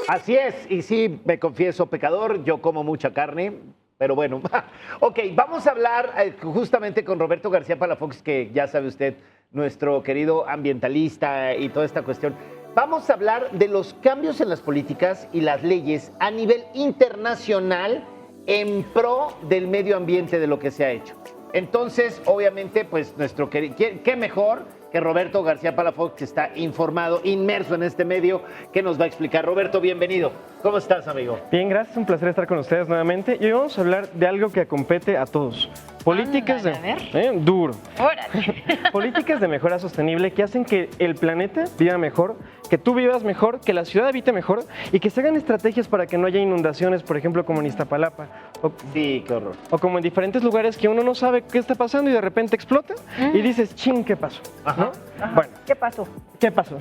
Así es, y sí, me confieso pecador, yo como mucha carne, pero bueno. Ok, vamos a hablar justamente con Roberto García Palafox, que ya sabe usted, nuestro querido ambientalista y toda esta cuestión. Vamos a hablar de los cambios en las políticas y las leyes a nivel internacional en pro del medio ambiente de lo que se ha hecho. Entonces, obviamente, pues nuestro querido, ¿qué mejor que Roberto García Palafox, que está informado, inmerso en este medio, que nos va a explicar? Roberto, bienvenido. ¿Cómo estás, amigo? Bien, gracias. Un placer estar con ustedes nuevamente. Y hoy vamos a hablar de algo que compete a todos. Políticas duro. Órale. Políticas de mejora sostenible que hacen que el planeta viva mejor, que tú vivas mejor, que la ciudad habite mejor y que se hagan estrategias para que no haya inundaciones, por ejemplo, como en Iztapalapa. Sí, qué horror. O como en diferentes lugares que uno no sabe qué está pasando y de repente explota y dices, ching, ¿qué pasó? Ajá. ¿No? Ajá. Bueno, ¿Qué pasó? ¿qué pasó?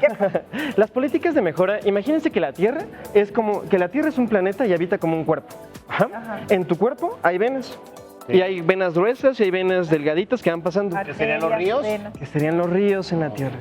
Las políticas de mejora, imagínense que la Tierra es un planeta y habita como un cuerpo. Ajá. Ajá. En tu cuerpo hay venas. Sí. Y hay venas gruesas y hay venas delgaditas que van pasando. ¿Qué serían los ríos? Que serían los ríos en la Tierra.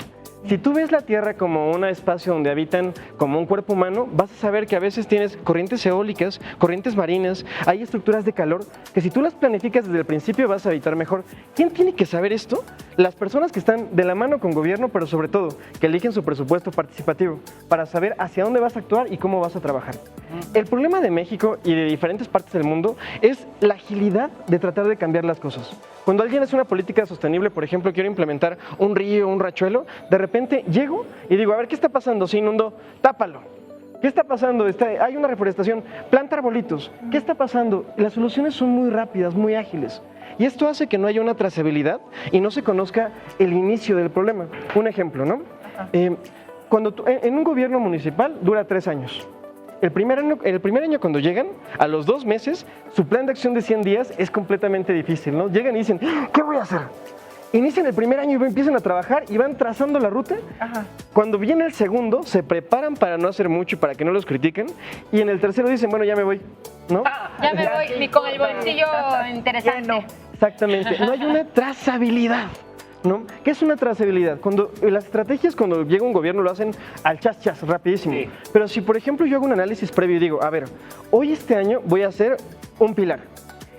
Si tú ves la Tierra como un espacio donde habitan como un cuerpo humano, vas a saber que a veces tienes corrientes eólicas, corrientes marinas, hay estructuras de calor, que si tú las planificas desde el principio vas a habitar mejor. ¿Quién tiene que saber esto? Las personas que están de la mano con gobierno, pero sobre todo, que eligen su presupuesto participativo, para saber hacia dónde vas a actuar y cómo vas a trabajar. El problema de México y de diferentes partes del mundo es la agilidad de tratar de cambiar las cosas. Cuando alguien hace una política sostenible, por ejemplo, quiero implementar un río, un riachuelo, de repente llego y digo, a ver, ¿qué está pasando? Se inundó, tápalo. ¿Qué está pasando? Hay una reforestación, planta arbolitos. ¿Qué está pasando? Las soluciones son muy rápidas, muy ágiles. Y esto hace que no haya una trazabilidad y no se conozca el inicio del problema. Un ejemplo, ¿no? En un gobierno municipal dura 3 años. El primer año cuando llegan, a los 2 meses, su plan de acción de 100 días es completamente difícil, ¿no? Llegan y dicen, ¿qué voy a hacer? Inician el primer año y empiezan a trabajar y van trazando la ruta. Ajá. Cuando viene el segundo, se preparan para no hacer mucho y para que no los critiquen. Y en el tercero dicen, bueno, ya me voy, ¿no? Ya me voy, ni con el bolsillo interesante. Exactamente, no hay una trazabilidad, ¿no? ¿Qué es una trazabilidad? Las estrategias cuando llega un gobierno lo hacen al chas, rapidísimo. Sí. Pero si, por ejemplo, yo hago un análisis previo y digo, a ver, hoy este año voy a hacer un pilar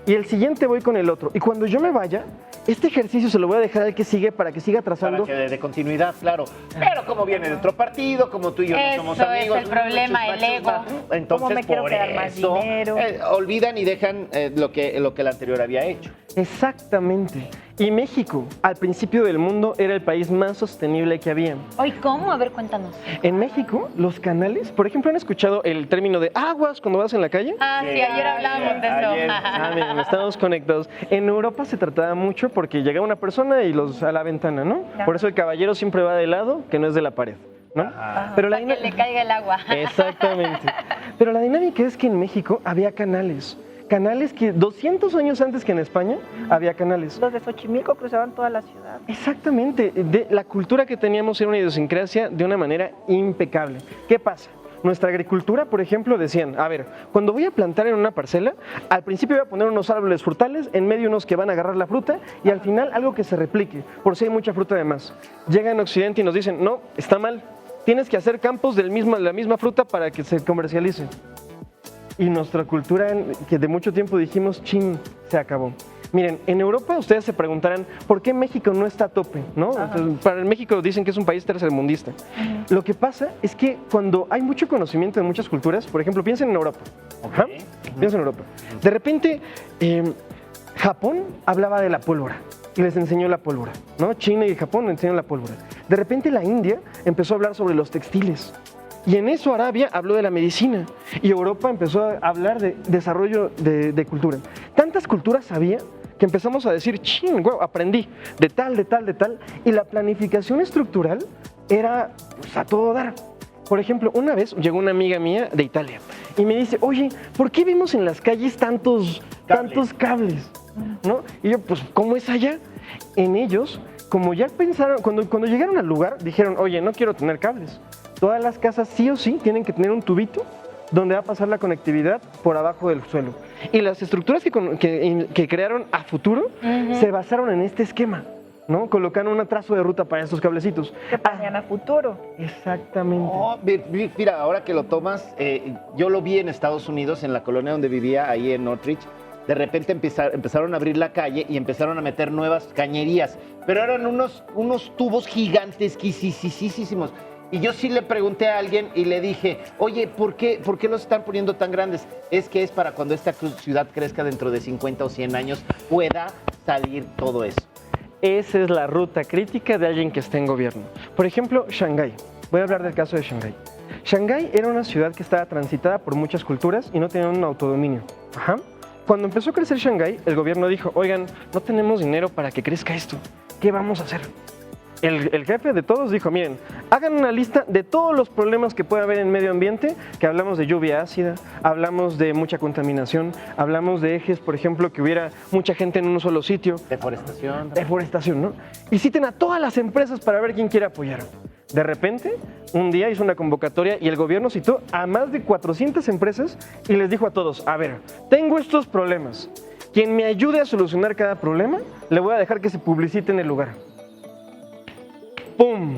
y el siguiente voy con el otro. Y cuando yo me vaya, este ejercicio se lo voy a dejar al que sigue para que siga trazando. Para que de continuidad, claro. Pero como viene de otro partido, como tú y yo no somos amigos. Eso es el problema, el ego. Entonces, me quiero quedar más dinero. Olvidan y dejan lo que el anterior había hecho. Exactamente. Y México, al principio del mundo, era el país más sostenible que había. Hoy, ¿cómo? A ver, cuéntanos. En México, los canales, por ejemplo, ¿han escuchado el término de aguas cuando vas en la calle? Ah, sí, ayer hablábamos de eso. Miren, estamos conectados. En Europa se trataba mucho porque llegaba una persona y los a la ventana, ¿no? Ajá. Por eso el caballero siempre va de lado, que no es de la pared, ¿no? Ajá. Pero para que le caiga el agua. Exactamente. Pero la dinámica es que en México había canales. Canales que 200 años antes que en España había canales. Los de Xochimilco cruzaban toda la ciudad. Exactamente. La cultura que teníamos era una idiosincrasia de una manera impecable. ¿Qué pasa? Nuestra agricultura, por ejemplo, decían, a ver, cuando voy a plantar en una parcela, al principio voy a poner unos árboles frutales, en medio unos que van a agarrar la fruta y al final algo que se replique, por si hay mucha fruta de más. Llegan en Occidente y nos dicen, no, está mal, tienes que hacer campos de la misma fruta para que se comercialice. Y nuestra cultura, que de mucho tiempo dijimos, chin, se acabó. Miren, en Europa ustedes se preguntarán, ¿por qué México no está a tope? ¿No? Entonces, para el México dicen que es un país tercermundista. Lo que pasa es que cuando hay mucho conocimiento de muchas culturas, por ejemplo, piensen en Europa. Okay. Piensen en Europa. De repente, Japón hablaba de la pólvora y les enseñó la pólvora, ¿no? China y Japón les enseñaron la pólvora. De repente la India empezó a hablar sobre los textiles. Y en eso Arabia habló de la medicina y Europa empezó a hablar de desarrollo de cultura. Tantas culturas había que empezamos a decir, ching, wow, aprendí de tal, y la planificación estructural era pues, a todo dar. Por ejemplo, una vez llegó una amiga mía de Italia y me dice, oye, ¿por qué vimos en las calles tantos cables? ¿No? Y yo, pues, ¿cómo es allá? En ellos, como ya pensaron, cuando llegaron al lugar, dijeron, oye, no quiero tener cables. Todas las casas sí o sí tienen que tener un tubito donde va a pasar la conectividad por abajo del suelo. Y las estructuras que crearon a futuro se basaron en este esquema. ¿no? Colocan un trazo de ruta para estos cablecitos. Que planean a futuro. Exactamente. Oh, mira, ahora que lo tomas, yo lo vi en Estados Unidos, en la colonia donde vivía, ahí en Northridge. De repente empezaron a abrir la calle y empezaron a meter nuevas cañerías, pero eran unos tubos gigantes, quisisísimos. Y yo sí le pregunté a alguien y le dije, oye, ¿por qué los están poniendo tan grandes? Es que es para cuando esta ciudad crezca dentro de 50 o 100 años, pueda salir todo eso. Esa es la ruta crítica de alguien que esté en gobierno. Por ejemplo, Shanghái. Voy a hablar del caso de Shanghái. Shanghái era una ciudad que estaba transitada por muchas culturas y no tenía un autodominio. Ajá. Cuando empezó a crecer Shanghái, el gobierno dijo, oigan, no tenemos dinero para que crezca esto. ¿Qué vamos a hacer? El jefe de todos dijo, miren, hagan una lista de todos los problemas que puede haber en medio ambiente, que hablamos de lluvia ácida, hablamos de mucha contaminación, hablamos de ejes, por ejemplo, que hubiera mucha gente en un solo sitio. Deforestación, ¿no? Y citen a todas las empresas para ver quién quiere apoyar. De repente, un día hizo una convocatoria y el gobierno citó a más de 400 empresas y les dijo a todos, a ver, tengo estos problemas. Quien me ayude a solucionar cada problema, le voy a dejar que se publicite en el lugar. ¡Pum!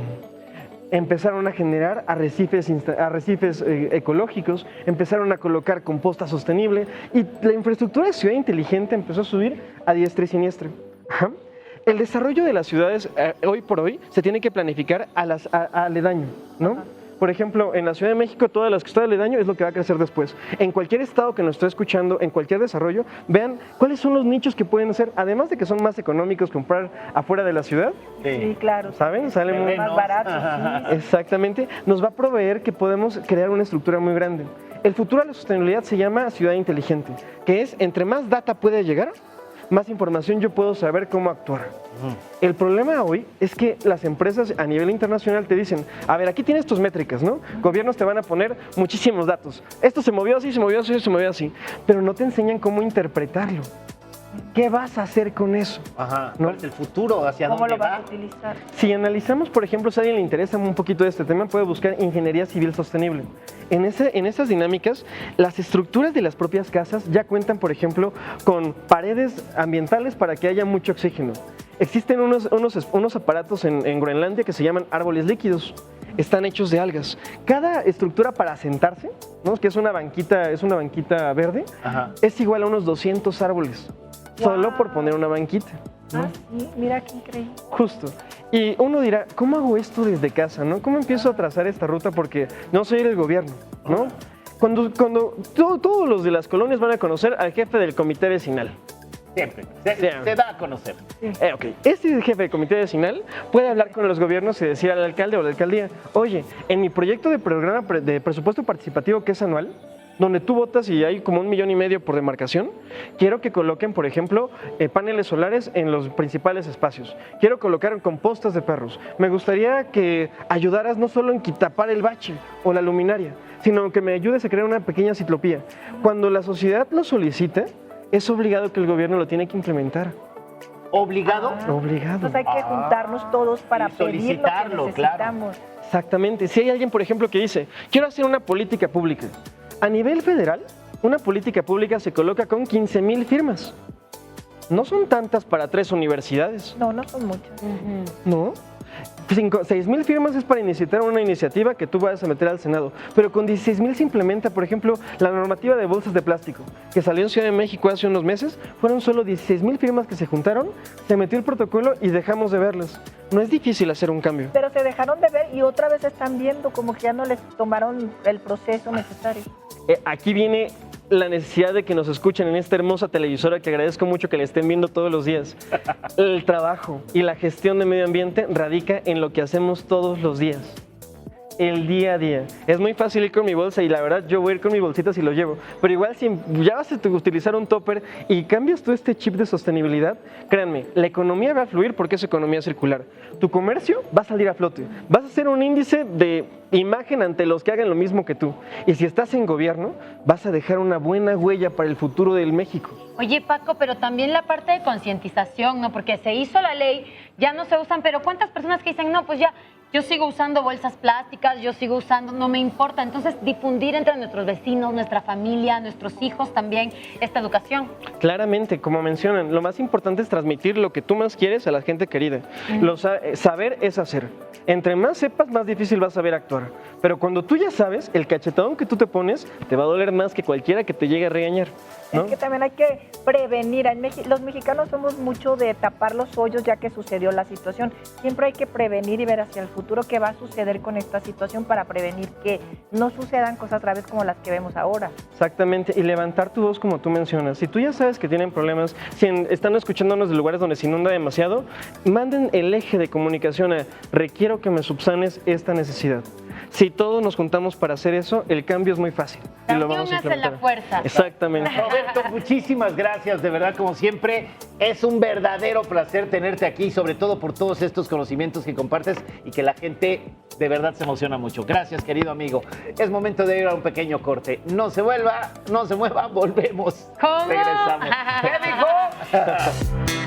Empezaron a generar arrecifes ecológicos, empezaron a colocar composta sostenible y la infraestructura de ciudad inteligente empezó a subir a diestra y siniestra. Ajá. El desarrollo de las ciudades hoy por hoy se tiene que planificar a aledaño, ¿no? Ajá. Por ejemplo, en la Ciudad de México, todas las que están aledaño es lo que va a crecer después. En cualquier estado que nos esté escuchando, en cualquier desarrollo, vean cuáles son los nichos que pueden hacer, además de que son más económicos comprar afuera de la ciudad. Sí, claro. ¿Saben? Salen muy más baratos. Sí. Exactamente. Nos va a proveer que podemos crear una estructura muy grande. El futuro de la sostenibilidad se llama ciudad inteligente, que es entre más data puede llegar, más información yo puedo saber cómo actuar. El problema hoy es que las empresas a nivel internacional te dicen, a ver, aquí tienes tus métricas, ¿no? Gobiernos te van a poner muchísimos datos. Esto se movió así, se movió así, se movió así. Pero no te enseñan cómo interpretarlo. ¿Qué vas a hacer con eso? Ajá, ¿no? ¿Cuál es el futuro? ¿Hacia dónde va? ¿Cómo lo vas a utilizar? Si analizamos, por ejemplo, si a alguien le interesa un poquito de este tema, puede buscar ingeniería civil sostenible. En esas dinámicas, las estructuras de las propias casas ya cuentan, por ejemplo, con paredes ambientales para que haya mucho oxígeno. Existen unos aparatos en Groenlandia que se llaman árboles líquidos. Están hechos de algas. Cada estructura para sentarse, ¿no? Que es una banquita verde, ajá, es igual a unos 200 árboles. Wow. Solo por poner una banquita, ¿no? Ah, sí, mira qué increíble. Justo. Y uno dirá, ¿cómo hago esto desde casa, no? ¿Cómo empiezo a trazar esta ruta? Porque no soy el gobierno, ¿no? Cuando todos los de las colonias van a conocer al jefe del comité vecinal. Siempre. Se da a conocer. Okay. Este jefe del comité vecinal puede hablar con los gobiernos y decir al alcalde o a la alcaldía, oye, en mi proyecto de programa de presupuesto participativo que es anual, donde tú votas y hay como 1,5 millones por demarcación, quiero que coloquen, por ejemplo, paneles solares en los principales espacios. Quiero colocar compostas de perros. Me gustaría que ayudaras no solo en tapar el bache o la luminaria, sino que me ayudes a crear una pequeña ciclopía. Cuando la sociedad lo solicita, es obligado que el gobierno lo tiene que implementar. ¿Obligado? Obligado. Entonces hay que juntarnos todos para pedir lo que necesitamos. Claro. Exactamente. Si hay alguien, por ejemplo, que dice, quiero hacer una política pública. A nivel federal, una política pública se coloca con 15,000 firmas. No son tantas para 3 universidades. No, no son muchas. ¿No? 6,000 firmas es para iniciar una iniciativa que tú vas a meter al Senado, pero con 16,000 se implementa, por ejemplo, la normativa de bolsas de plástico, que salió en Ciudad de México hace unos meses. Fueron solo 16,000 firmas que se juntaron, se metió el protocolo y dejamos de verlas. No es difícil hacer un cambio. Pero se dejaron de ver y otra vez están viendo como que ya no les tomaron el proceso necesario. Aquí viene la necesidad de que nos escuchen en esta hermosa televisora que agradezco mucho que la estén viendo todos los días. El trabajo y la gestión de medio ambiente radica en lo que hacemos todos los días. El día a día. Es muy fácil ir con mi bolsa y la verdad yo voy a ir con mi bolsita si lo llevo. Pero igual si ya vas a utilizar un topper y cambias tú este chip de sostenibilidad, créanme, la economía va a fluir porque es economía circular. Tu comercio va a salir a flote. Vas a hacer un índice de imagen ante los que hagan lo mismo que tú. Y si estás en gobierno, vas a dejar una buena huella para el futuro del México. Oye, Paco, pero también la parte de concientización, ¿no? Porque se hizo la ley, ya no se usan, pero ¿cuántas personas que dicen, no, pues ya Yo sigo usando bolsas plásticas, yo sigo usando, no me importa. Entonces, difundir entre nuestros vecinos, nuestra familia, nuestros hijos también esta educación. Claramente, como mencionan, lo más importante es transmitir lo que tú más quieres a la gente querida. Saber es hacer. Entre más sepas, más difícil vas a saber actuar. Pero cuando tú ya sabes, el cachetón que tú te pones te va a doler más que cualquiera que te llegue a regañar, ¿no? Es que también hay que prevenir. Los mexicanos somos mucho de tapar los hoyos ya que sucedió la situación. Siempre hay que prevenir y ver hacia el futuro qué va a suceder con esta situación para prevenir que no sucedan cosas otra vez como las que vemos ahora. Exactamente, y levantar tu voz como tú mencionas. Si tú ya sabes que tienen problemas, si están escuchándonos de lugares donde se inunda demasiado, manden el eje de comunicación a requiero que me subsanes esta necesidad. Si todos nos juntamos para hacer eso, el cambio es muy fácil. La Y lo unión vamos a hace la implementar. fuerza. Exactamente. Roberto, muchísimas gracias, de verdad, como siempre, es un verdadero placer tenerte aquí, sobre todo por todos estos conocimientos que compartes y que la gente de verdad se emociona mucho. Gracias, querido amigo. Es momento de ir a un pequeño corte. No se mueva, volvemos. ¿Cómo? Regresamos. ¿Qué dijo?